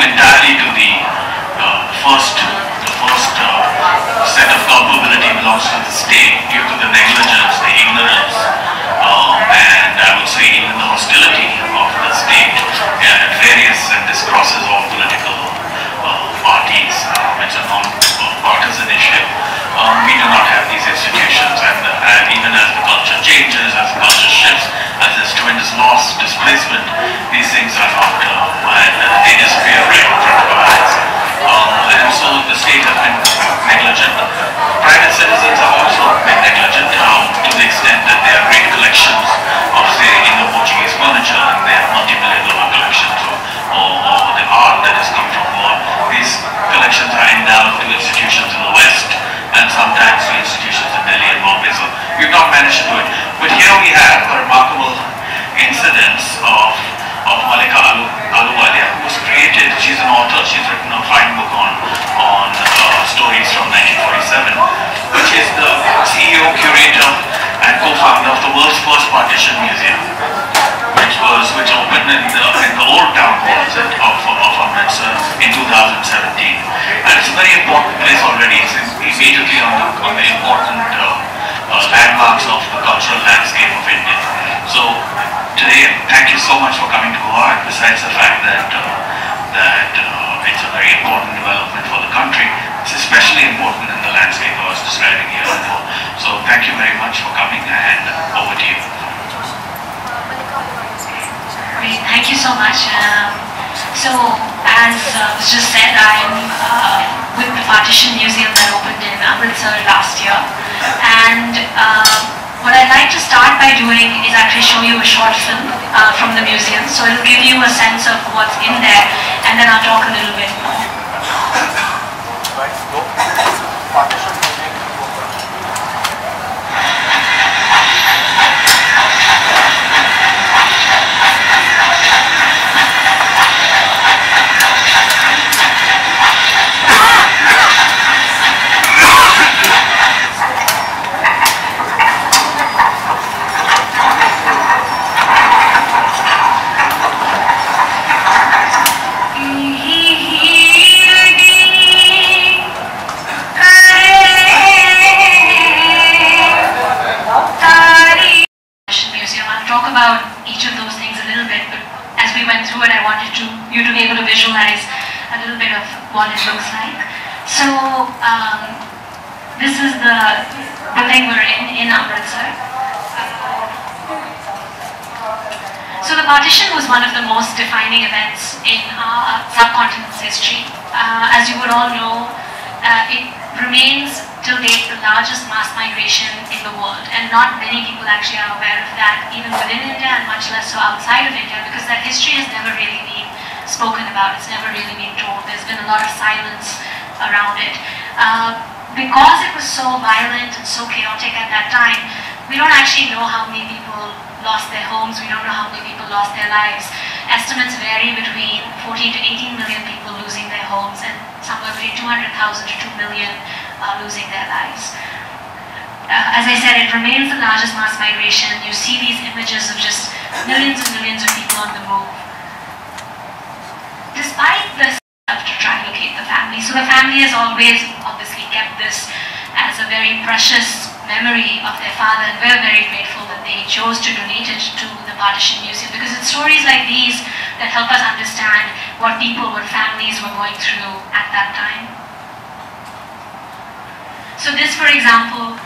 entirely to the first set of culpability belongs to the state due to the negligence, the ignorance, and I would say even the hostility of the state at various, and this crosses all political parties. It's a non-partisan issue. We do not have these institutions, and even as the culture changes, as the culture shifts, as there's tremendous loss, displacement, these things are not, they disappear right in front of our eyes. And so the state has been negligent. Private citizens have also been negligent to the extent that there are great collections of, say, Indo-Portuguese furniture, and they have multi-million dollar collections, or the art that has come from war. These collections are endowed to institutions in the West, and sometimes to institutions in Delhi and Bombay. So we've not managed to do it. But here we have a remarkable incidence of Mallika Ahluwalia, who was created. She's an author. She's written a fine book on stories from 1947, which is the CEO, curator, and co-founder of the world's first Partition museum, which opened in the old town halls of Amritsar in 2017. And it's a very important place already. It's immediately on the important landmarks of the cultural landscape of India. So today, thank you so much for coming to Goa. Besides the fact that it's a very important development for the country, it's especially important in the landscape I was describing here before. So thank you very much for coming, and over to you. Great, thank you so much. So as was just said, I'm with the Partition Museum that opened in Amritsar last year, and what I'd like to start by doing is actually show you a short film from the museum, so it'll give you a sense of what's in there, and then I'll talk a little bit more. You to be able to visualize a little bit of what it looks like. So this is the building we're in Amritsar. So the partition was one of the most defining events in our subcontinent's history. As you would all know, it remains till date the largest mass migration in the world, and not many people actually are aware of that, even within India and much less so outside of India, because that history has never really been spoken about. It's never really been told. There's been a lot of silence around it. Because it was so violent and so chaotic at that time, we don't actually know how many people lost their homes. We don't know how many people lost their lives. Estimates vary between 14 to 18 million people losing their homes, and somewhere between 200,000 to 2 million losing their lives. As I said, it remains the largest mass migration. You see these images of just millions and millions of people on the move. Despite this, to try and locate the family. So the family has always obviously kept this as a very precious memory of their father, and we're very grateful that they chose to donate it to the Partition Museum, because it's stories like these that help us understand what people, what families were going through at that time. So this, for example,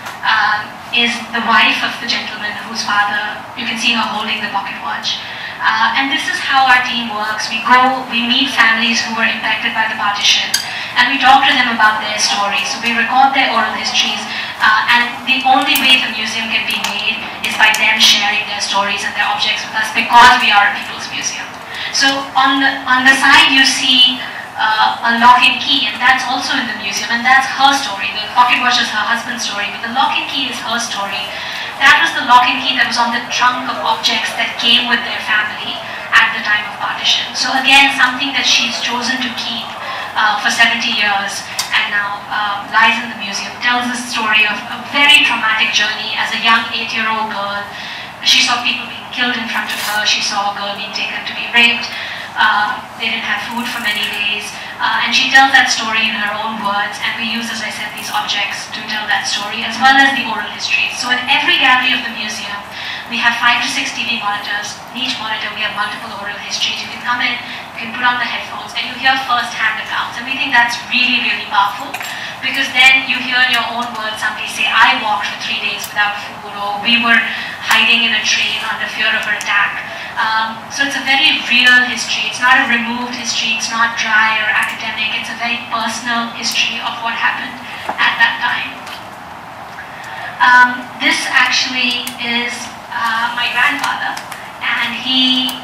is the wife of the gentleman whose father, you can see her holding the pocket watch. And this is how our team works. We meet families who were impacted by the partition, and we talk to them about their stories. So we record their oral histories, and the only way the museum can be made is by them sharing their stories and their objects with us, because we are a people's museum. So on the side you see a lock and key, and that's also in the museum, and that's her story. The pocket watch is her husband's story, but the lock and key is her story. That was the lock and key that was on the trunk of objects that came with their family at the time of partition. So again, something that she's chosen to keep for 70 years and now lies in the museum. Tells the story of a very traumatic journey as a young 8-year-old girl. She saw people being killed in front of her. She saw a girl being taken to be raped. They didn't have food for many days. And she tells that story in her own words, and we use, as I said, these objects to tell that story, as well as the oral history. So in every gallery of the museum, we have 5 to 6 TV monitors. In each monitor, we have multiple oral histories. You can come in, you can put on the headphones, and you hear first-hand accounts. And we think that's really, really powerful, because then you hear in your own words somebody say, I walked for 3 days without food, or we were hiding in a train under fear of an attack. So it's a very real history. It's not a removed history. It's not dry or academic. It's a very personal history of what happened at that time. This actually is my grandfather, and he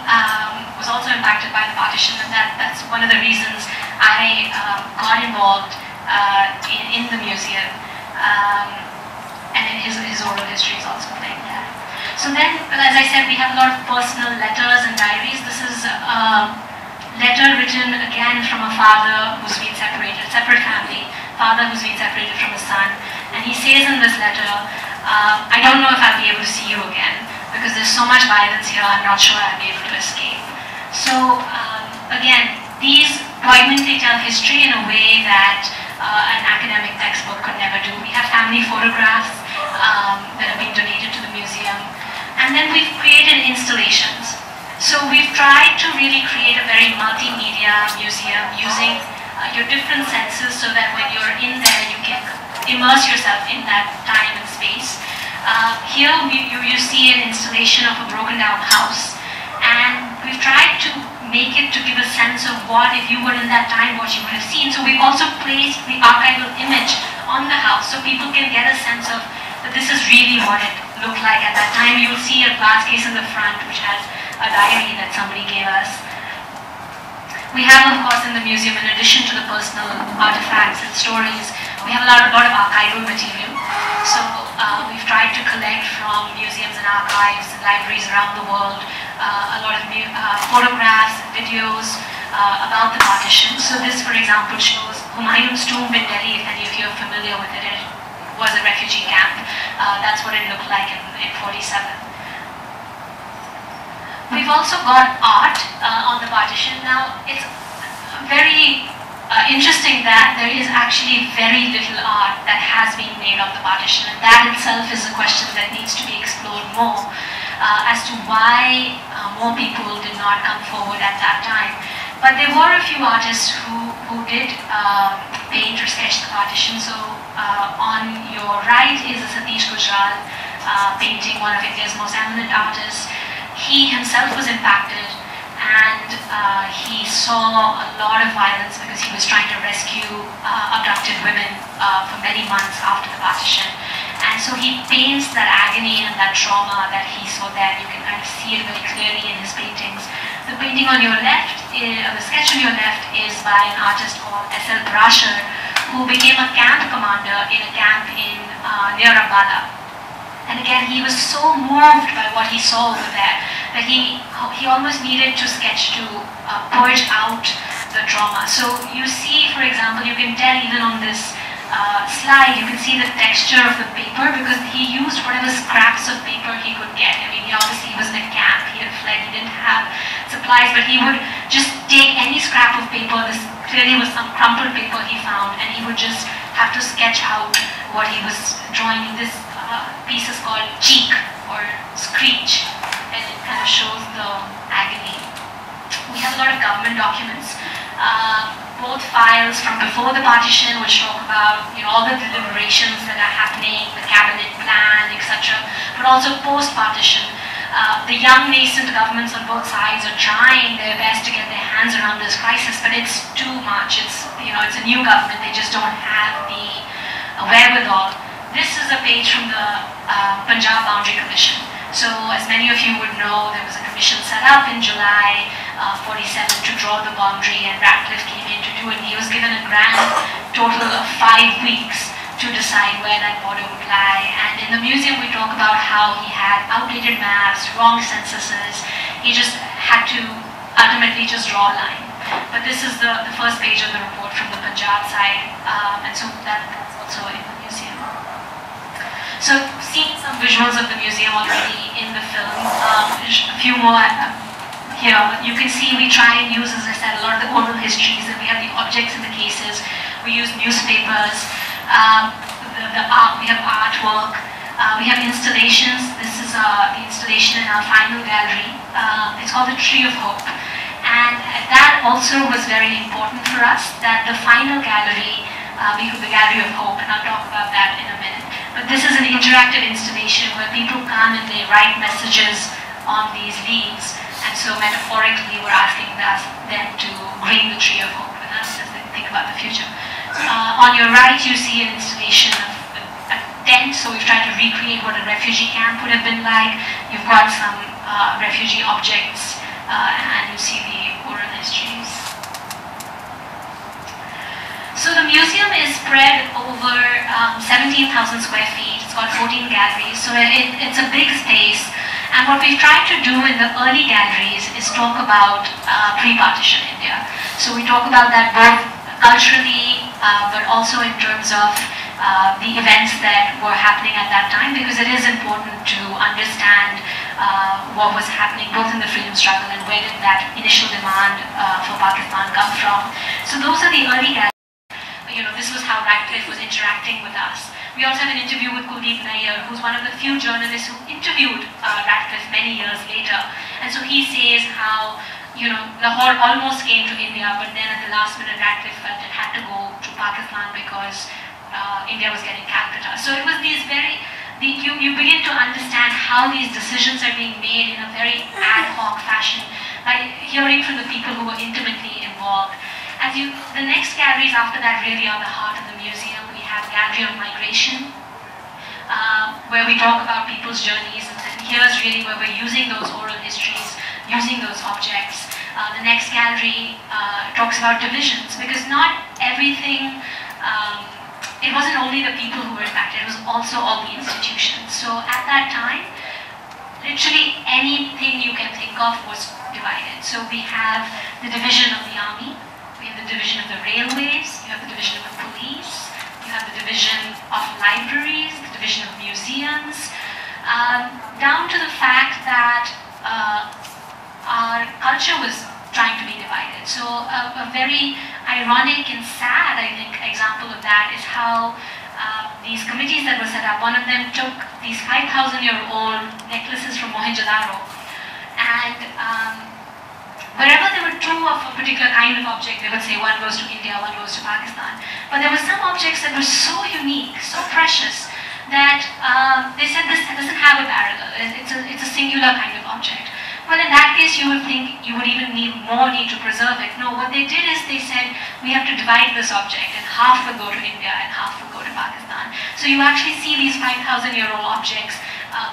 was also impacted by the partition, and that's one of the reasons I got involved in the museum, and in his oral history is also playing there. So then, as I said, we have a lot of personal letters and diaries. This is a letter written again from a father who's been separated, separate family, father who's been separated from his son. And he says in this letter, I don't know if I'll be able to see you again, because there's so much violence here, I'm not sure I'll be able to escape. So again, these poignantly tell history in a way that an academic textbook could never do. We have family photographs that have been donated to the museum. And then we've created installations. So we've tried to really create a very multimedia museum using your different senses, so that when you're in there, you can immerse yourself in that time and space. Here you see an installation of a broken down house. And we've tried to make it to give a sense of what, if you were in that time, what you would have seen. So we've also placed the archival image on the house, so people can get a sense of that this is really what it looked like at that time. You'll see a glass case in the front which has a diary that somebody gave us. We have, of course, in the museum, in addition to the personal artifacts and stories, we have a lot of archival material. So we've tried to collect from museums and archives and libraries around the world a lot of photographs and videos about the partition. So this, for example, shows Humayun's tomb in Delhi, if any of you are familiar with it. It was a refugee camp. That's what it looked like in 47. We've also got art on the partition. Now, it's very interesting that there is actually very little art that has been made of the partition, and that itself is a question that needs to be explored more as to why more people did not come forward at that time. But there were a few artists who did paint or sketch the partition. So on your right is a Satish Gujral painting, one of India's most eminent artists. He himself was impacted, and he saw a lot of violence because he was trying to rescue abducted women for many months after the partition. And so he paints that agony and that trauma that he saw there. You can kind of see it very clearly in his paintings. The painting on your left, the sketch on your left, is by an artist called S.L. Brasher, who became a camp commander in a camp in near Ambala. And again, he was so moved by what he saw over there that he almost needed to sketch to purge out the trauma. So you see, for example, you can tell even on this slide, you can see the texture of the paper, because he used whatever scraps of paper he could get. I mean, he was in a camp, he had fled, he didn't have supplies, but he would just take any scrap of paper. This clearly was some crumpled paper he found, and he would just have to sketch out what he was drawing. This piece is called Cheek or Screech, and it kind of shows the agony. We have a lot of government documents, both files from before the partition, which talk about all the deliberations that are happening, the cabinet plan, etc., but also post-partition. The young nascent governments on both sides are trying their best to get their hands around this crisis, but it's too much. It's a new government; they just don't have the wherewithal. This is a page from the Punjab Boundary Commission. So, as many of you would know, there was a commission set up in July 47 to draw the boundary, and Ratcliffe came in to do it. He was given a grand total of 5 weeks to decide where that border would lie. And in the museum, we talk about how he had outdated maps, wrong censuses. He just had to ultimately just draw a line. But this is the first page of the report from the Punjab side, and so that's also in the museum. So, seeing some visuals of the museum already in the film, a few more here you can see we try and use, as I said, a lot of the oral histories, and we have the objects in the cases. We use newspapers. The art, we have artwork. We have installations. This is the installation in our final gallery. It's called the Tree of Hope. And that also was very important for us, that the final gallery, the Gallery of Hope, and I'll talk about that in a minute. But this is an interactive installation where people come and they write messages on these leaves. And so metaphorically, we're asking them to green the Tree of Hope with us as they think about the future. On your right, you see an installation of a tent. So we've tried to recreate what a refugee camp would have been like. You've got some refugee objects, and you see the oral histories. So the museum is spread over 17,000 square feet. It's got 14 galleries, so it's a big space. And what we've tried to do in the early galleries is talk about pre-partition India. So we talk about that both culturally, but also in terms of the events that were happening at that time, because it is important to understand what was happening both in the freedom struggle and where did that initial demand for Pakistan come from. So those are the early galleries. This was how Radcliffe was interacting with us. We also have an interview with Kuldeep Nayyar, who's one of the few journalists who interviewed Radcliffe many years later. And so he says how, Lahore almost came to India, but then at the last minute Radcliffe felt it had to go to Pakistan because India was getting Calcutta. So it was these you begin to understand how these decisions are being made in a very ad hoc fashion by hearing from the people who were intimately involved. The next galleries after that really are the heart of the museum. We have Gallery of Migration, where we talk about people's journeys, and here's really where we're using those oral histories, using those objects. The next gallery talks about divisions, because not everything, it wasn't only the people who were impacted, it was also all the institutions. So at that time, literally anything you can think of was divided. So we have the division of the army, we have the division of the railways, you have the division of the police, you have the division of libraries, the division of museums, down to the fact that our culture was trying to be divided. So a very ironic and sad, I think, example of that is how these committees that were set up, one of them took these 5,000-year-old necklaces from Mohenjo-daro, and wherever there were two of a particular kind of object, they would say one goes to India, one goes to Pakistan. But there were some objects that were so unique, so precious, that they said this doesn't have a parallel. It's a singular kind of object. Well, in that case, you would think you would even need to preserve it. No, what they did is they said, we have to divide this object, and half will go to India and half will go to Pakistan. So you actually see these 5,000-year-old objects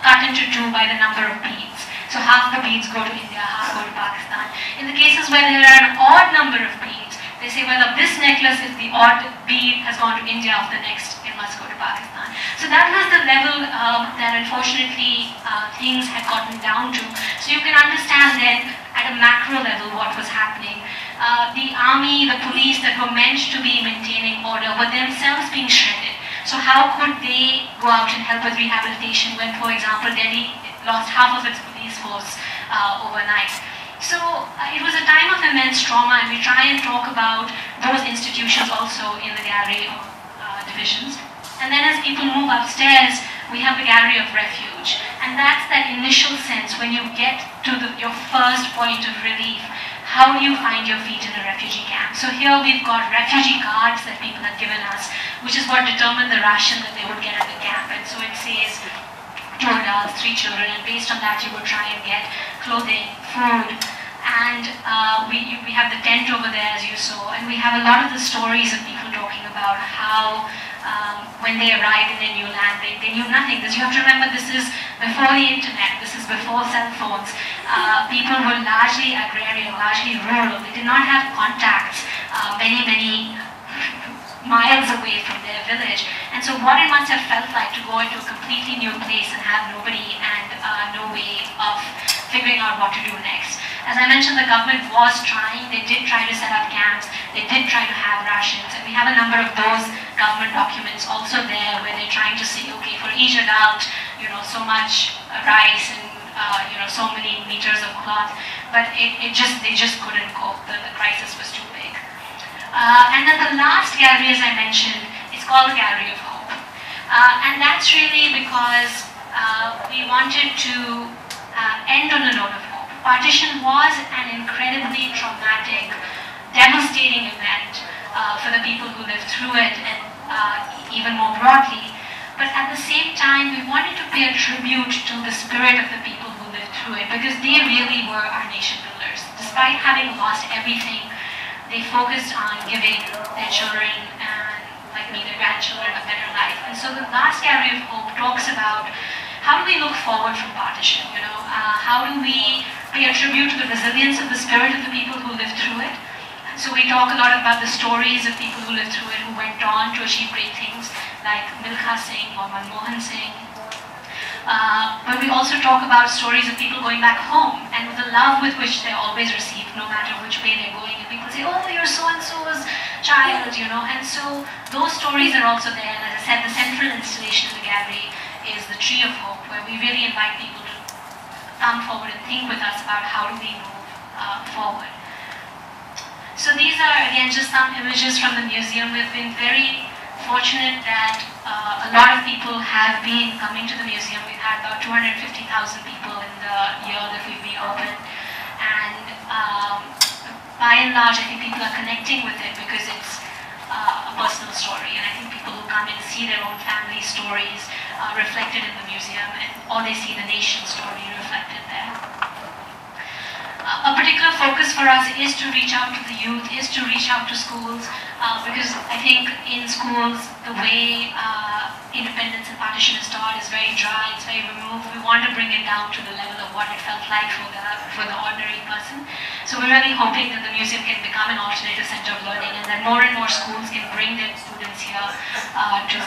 cut into two by the number of beads. So half the beads go to India, half go to Pakistan. In the cases where there are an odd number of beads, they say, well, of this necklace, if the odd bead has gone to India, of the next, it must go to Pakistan. So that was the level that unfortunately things had gotten down to. So you can understand then at a macro level what was happening. The army, the police that were meant to be maintaining order were themselves being shredded. So how could they go out and help with rehabilitation when, for example, Delhi lost half of its police force overnight? So it was a time of immense trauma, and we try and talk about those institutions also in the gallery of divisions. And then as people move upstairs, we have the Gallery of Refuge. And that's that initial sense when you get to your first point of relief. How do you find your feet in a refugee camp? So here we've got refugee cards that people had given us, which is what determined the ration that they would get at the camp. And so it says 2 adults, 3 children, and based on that you would try and get clothing, food. And we have the tent over there, as you saw, and we have a lot of the stories of people talking about how when they arrived in their new land, they knew nothing. Because you have to remember, this is before the internet, this is before cell phones. People were largely agrarian, largely rural. They did not have contacts many miles away from their village. And so what it must have felt like to go into a completely new place and have nobody and no way of figuring out what to do next. As I mentioned, the government was trying. They did try to set up camps. They did try to have rations. And we have a number of those government documents also there where they're trying to say, okay, for each adult, so much rice and so many meters of cloth, but they just couldn't cope. The crisis was too big. And then the last gallery, as I mentioned, is called the Gallery of Hope. And that's really because we wanted to end on a note of hope. Partition was an incredibly traumatic, devastating event for the people who lived through it, and even more broadly. But at the same time, we wanted to pay a tribute to the spirit of the people who lived through it, because they really were our nation builders. Despite having lost everything, they focused on giving their children and, like me, their grandchildren, a better life. And so the last Gallery of Hope talks about how do we look forward from partition. How do we pay a tribute to the resilience of the spirit of the people who lived through it. So we talk a lot about the stories of people who lived through it, who went on to achieve great things, like Mallika Singh or Manmohan Singh. But we also talk about stories of people going back home, and with the love with which they're always received, no matter which way they're going. And people say, oh, you're so-and-so's child, And so those stories are also there. And as I said, the central installation in the gallery is the Tree of Hope, where we really invite people to come forward and think with us about how do we move forward. So these are, again, just some images from the museum. We've been very fortunate that a lot of people have been coming to the museum. We've had about 250,000 people in the year that we've been open. And by and large, I think people are connecting with it because it's a personal story. And I think people who come in see their own family stories reflected in the museum, or they see the nation's story reflected there. A particular focus for us is to reach out to the youth, is to reach out to schools, because I think in schools the way independence and partition is taught is very dry, it's very removed. We want to bring it down to the level of what it felt like for the ordinary person. So we're really hoping that the museum can become an alternative center of learning, and that more and more schools can bring their students here to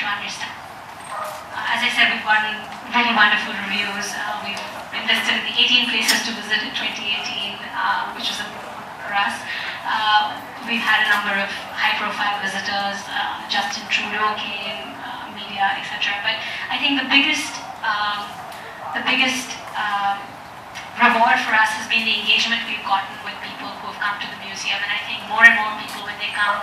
understand. As I said, we've gotten really wonderful reviews. We've been listed in the 18 places to visit in 2018, which was for us. We've had a number of high-profile visitors. Justin Trudeau came, media, etc. But I think the biggest reward for us has been the engagement we've gotten with people who have come to the museum. And I think more and more people, when they come,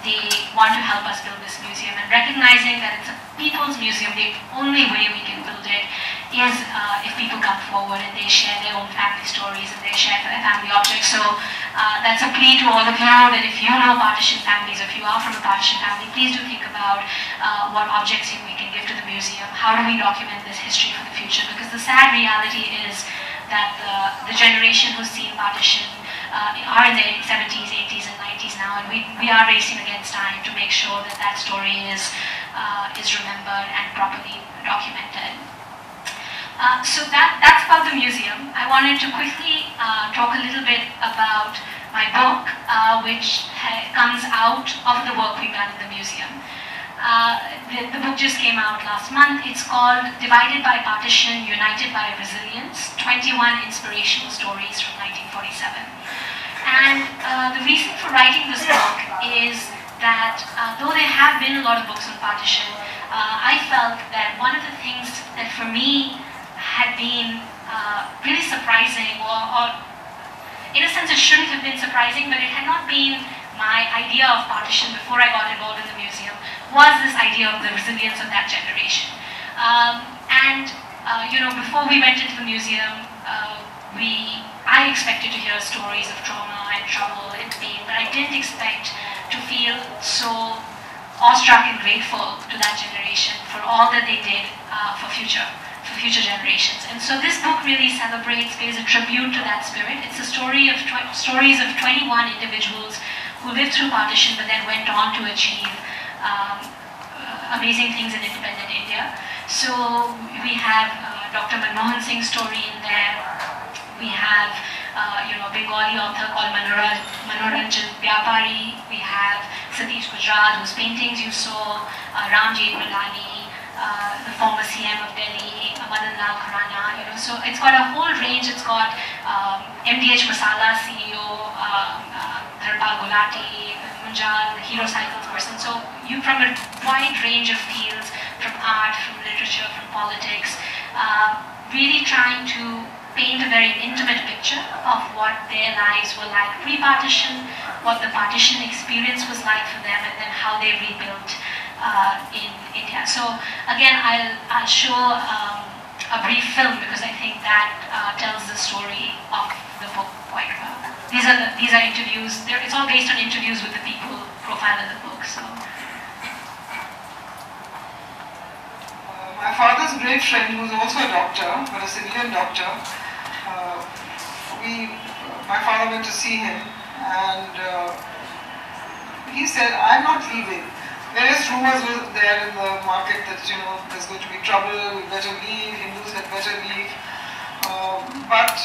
they want to help us build this museum. And recognizing that it's a people's museum, the only way we can build it is if people come forward and they share their own family stories and they share their family objects. So that's a plea to all of you that if you know partition families, or if you are from a partition family, please do think about what objects we can give to the museum. How do we document this history for the future? Because the sad reality is that the generation who's seen partition are in their 70s, 80s, and 90s now, and we are racing against time to make sure that that story is remembered and properly documented. So that's about the museum. I wanted to quickly talk a little bit about my book, which comes out of the work we've done in the museum. The book just came out last month. It's called Divided by Partition, United by Resilience, 21 Inspirational Stories from 1947. And the reason for writing this book is that though there have been a lot of books on partition, I felt that one of the things that for me had been really surprising, or in a sense it shouldn't have been surprising, but it had not been my idea of partition before I got involved in the museum, was this idea of the resilience of that generation. Before we went into the museum, I expected to hear stories of trauma and trouble and pain, but I didn't expect to feel so awestruck and grateful to that generation for all that they did for future generations. And so this book really pays a tribute to that spirit. It's a story of stories of 21 individuals who lived through partition but then went on to achieve amazing things in independent India. So we have Dr. Manmohan Singh's story in there. We have a Bengali author called Manoranjan Vyapari. We have Satish Gujarat, whose paintings you saw, Ram Jethmalani, the former CM of Delhi, Madan Lal Khurana. So it's got a whole range. It's got MDH Masala CEO, Dharpal Gulati, Munjal, the Hero Cycles person. So you from a wide range of fields, from art, from literature, from politics. really trying to paint a very intimate picture of what their lives were like pre-partition, what the partition experience was like for them, and then how they rebuilt in India. So again, I'll show a brief film because I think that tells the story of the book quite well. These are interviews. It's all based on interviews with the people profiled in the book. So. My father's great friend, who was also a doctor, but a civilian doctor, my father went to see him, and he said, "I'm not leaving." Various rumors were there in the market that, there's going to be trouble, we better leave, Hindus had better leave. But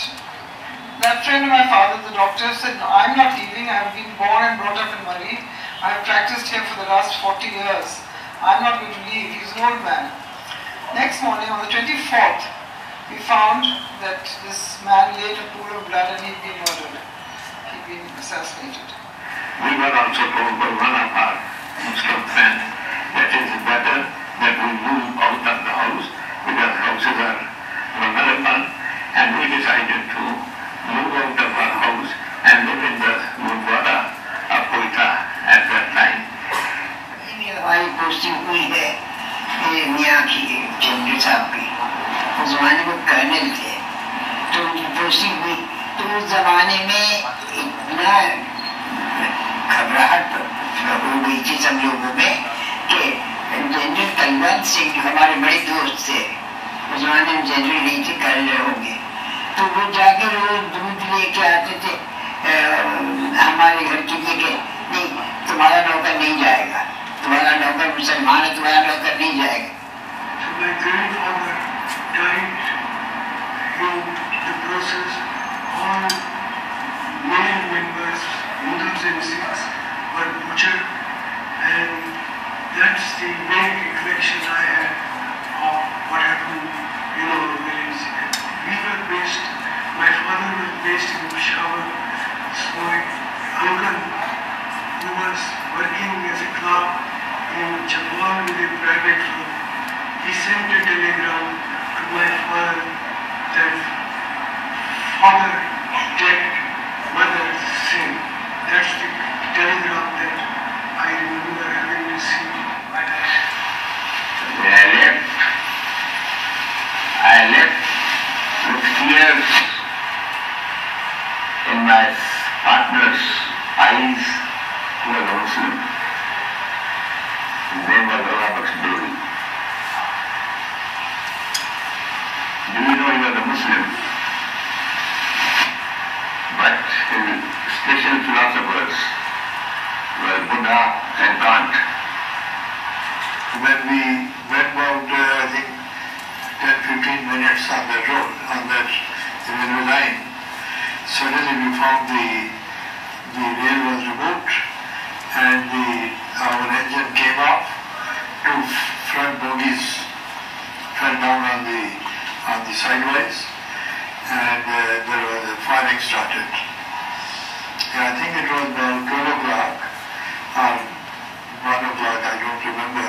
that friend of my father, the doctor, said, "No, I'm not leaving. I've been born and brought up in Murray. I have practiced here for the last 40 years. I'm not going to leave." He's an old man. Next morning, on the 24th, we found that this man lay in a pool of blood and he'd been murdered. He'd been assassinated. We were also told by one of our Muslim friends that it is better that we move out of the house because houses are vulnerable, and we decided to move out of our house and live in the Gurdwara of Koita at that time. हमारी posting हुई है मियाँ की general साहब की, उस जमाने में कर्नल थे, तो उनकी पोस्टिंग हुई। तो उस जमाने में इतना घबराहट हो गई थी सब लोगों में कि जनरल तलवंत सिंह हमारे बड़े दोस्त थे, उस जमाने में जनरल नहीं थे, कर्नल होंगे, तो वो जाके रोज दूध लेके आते थे हमारे घर के लिए कि नहीं तुम्हारा नौकर नहीं जाएगा, तुम्हारा नौकर मुसलमान है, तुम्हारा नौकर नहीं जाएगा। So my grandfather died in the process. All male members, Hindus and Sikhs, were butchered, and that's the main recollection I had of what happened in our village. We were based, my father was based in Peshawar, so my uncle, who was working as a clerk in Chapwan with a private firm, he sent a telegram to my father that father dead, mother sin. That's the telegram that I remember having received. I left with tears in my partner's eyes, who was a Muslim. His name was Robert Devi. Do you know he was a Muslim? But his special philosophers were Buddha and Kant. When we went about, I think, 10-15 minutes on that road, on that railway line, suddenly we found the rail was removed and our engine came off, two front bogies fell down on the sideways, and there was a firing started. And I think it was about 12 o'clock or 1 o'clock, I don't remember,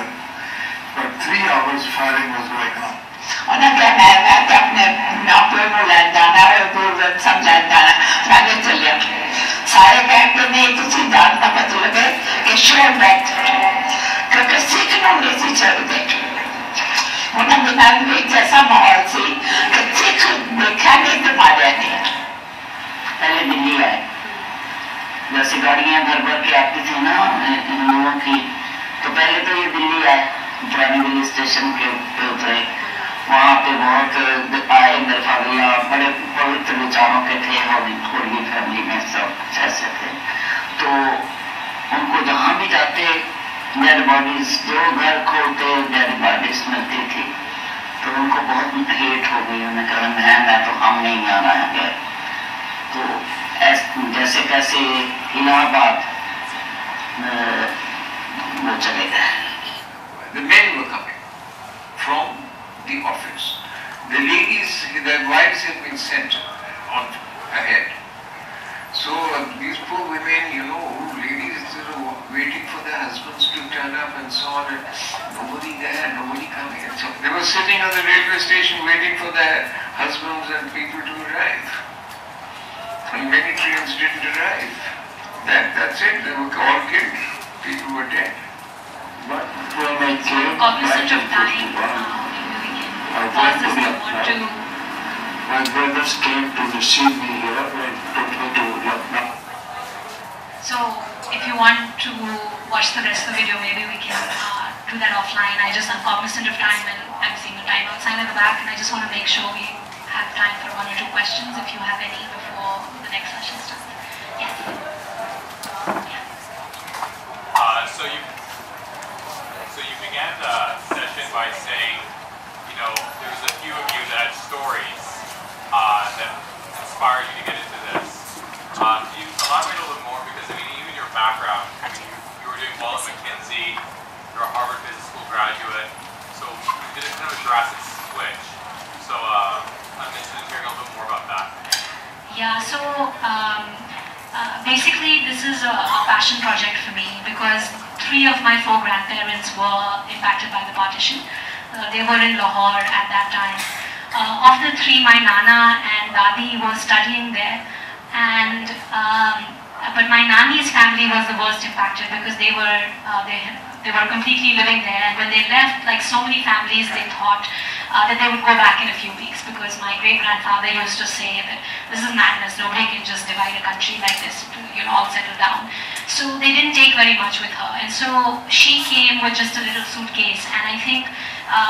but 3 hours firing was going on. उन्हें कहना है कि अपने नौकरों को ले जाना है, तो समझा जाना, मैंने चलिए सारे कहते नहीं किसी जान का मतलब है कि श्योर बैठ, क्योंकि सीखने में से चल गए, उन्हें बिना भी जैसा माहौल थी कि सीख देखा नहीं तुम्हारे नहीं। पहले दिल्ली आए, जैसे गाड़ियाँ भर भर के आती थी ना इन लोगों की, तो पहले तो ये दिल्ली आए, पुरानी दिल्ली स्टेशन के उतरे, वहाँ पे बहुत आए मेरे फादर, बड़े पवित्र विचारों के थे, होली फैमिली में सब ऐसे थे, तो उनको जहाँ भी जाते डेड बॉडीज, जो घर खोलते डेड बॉडीज मिलती थी, तो उनको बहुत हेट हो गई, उन्होंने कहा मैं तो हम नहीं आना है, तो जैसे कैसे इलाहाबाद वो चले गए। The men were coming from the office. The ladies, their wives had been sent on ahead. So these poor women, ladies were waiting for their husbands to turn up and so on, and nobody there, nobody coming. And so they were sitting on the railway station waiting for their husbands and people to arrive. And many trains didn't arrive. That's it, they were all killed. People were dead. But when I came Cognizant of time, pause this moment to... my brothers came to receive me here and took me to Lucknow. So, if you want to watch the rest of the video, maybe we can do that offline. I'm cognizant of time, and I'm seeing the time outside at the back, and I just want to make sure we have time for 1 or 2 questions if you have any before the next session starts. Yes? Yeah. So you began the session by saying, you know, there's a few of you that had stories that inspired you to get into this. Can you elaborate a little bit more? Because I mean, even your background, I mean, you were doing well at McKinsey, you're a Harvard Business School graduate, so you did a kind of a drastic switch. So I'm interested in hearing a little bit more about that. Yeah, so basically this is a passion project for me because 3 of my 4 grandparents were impacted by the partition. They were in Lahore at that time. Of the 3, my Nana and Dadi were studying there, and but my Nani's family was the worst impacted because they were completely living there, and when they left, like so many families, they thought that they would go back in a few weeks because my great-grandfather used to say that this is madness, nobody can just divide a country like this to, you know, all settle down. So they didn't take very much with her, and so she came with just a little suitcase, and I think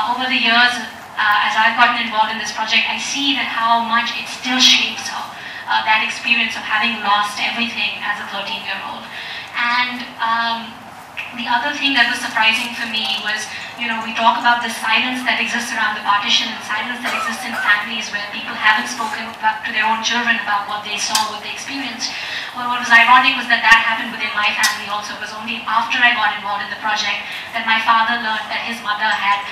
over the years, as I've gotten involved in this project, I see that how much it still shapes her, that experience of having lost everything as a 13-year-old. And the other thing that was surprising for me was, you know, we talk about the silence that exists around the partition and silence that exists in families where people haven't spoken to their own children about what they saw, what they experienced. Well, what was ironic was that happened within my family also. It was only after I got involved in the project that my father learned that his mother had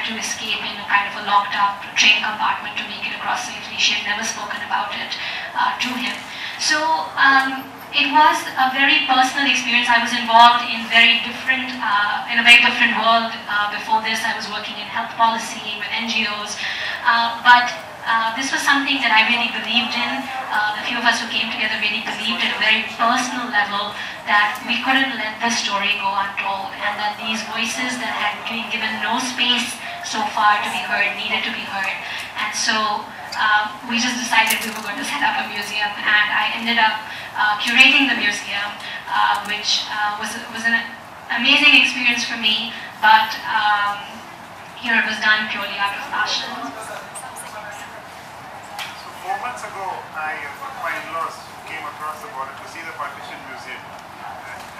to escape in a kind of a locked up train compartment to make it across safely. She had never spoken about it to him. So it was a very personal experience. I was involved in in a very different world. Before this, I was working in health policy with NGOs, but this was something that I really believed in. The few of us who came together really believed at a very personal level that we couldn't let this story go untold, and that these voices that had been given no space so far to be heard needed to be heard. And so we just decided we were going to set up a museum, and I ended up curating the museum, which was an amazing experience for me, but it was done purely out of passion. 4 months ago, my in-laws came across the border to see the Partition Museum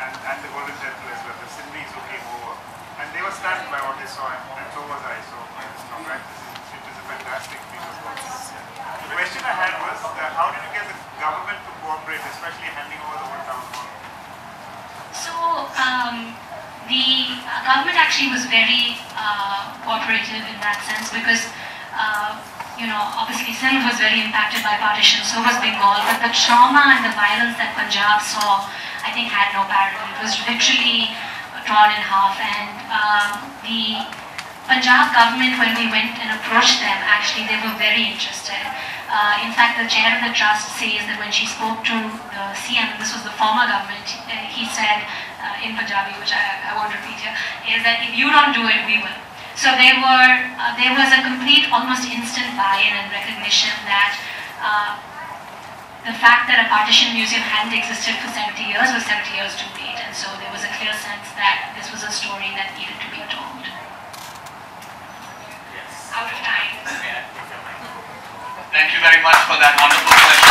and the Golden Temple as well, the Sindhis who came over. And they were stunned by what they saw, and so was I. So it is a fantastic piece of work. The question I had was, how did you get the government to cooperate, especially handing over the whole town hall? So the government actually was very cooperative in that sense because obviously Sindh was very impacted by partition, so was Bengal, but the trauma and the violence that Punjab saw, I think, had no parallel. It was literally torn in half, and the Punjab government, when we went and approached them, actually they were very interested. In fact, the chair of the trust says that when she spoke to the CM, and this was the former government, he said in Punjabi, which I won't repeat here, is that if you don't do it, we will. So there was a complete, almost instant buy-in and recognition that the fact that a partition museum hadn't existed for 70 years was 70 years too late, and so there was a clear sense that this was a story that needed to be told. Yes. Out of time. Thank you very much for that wonderful question.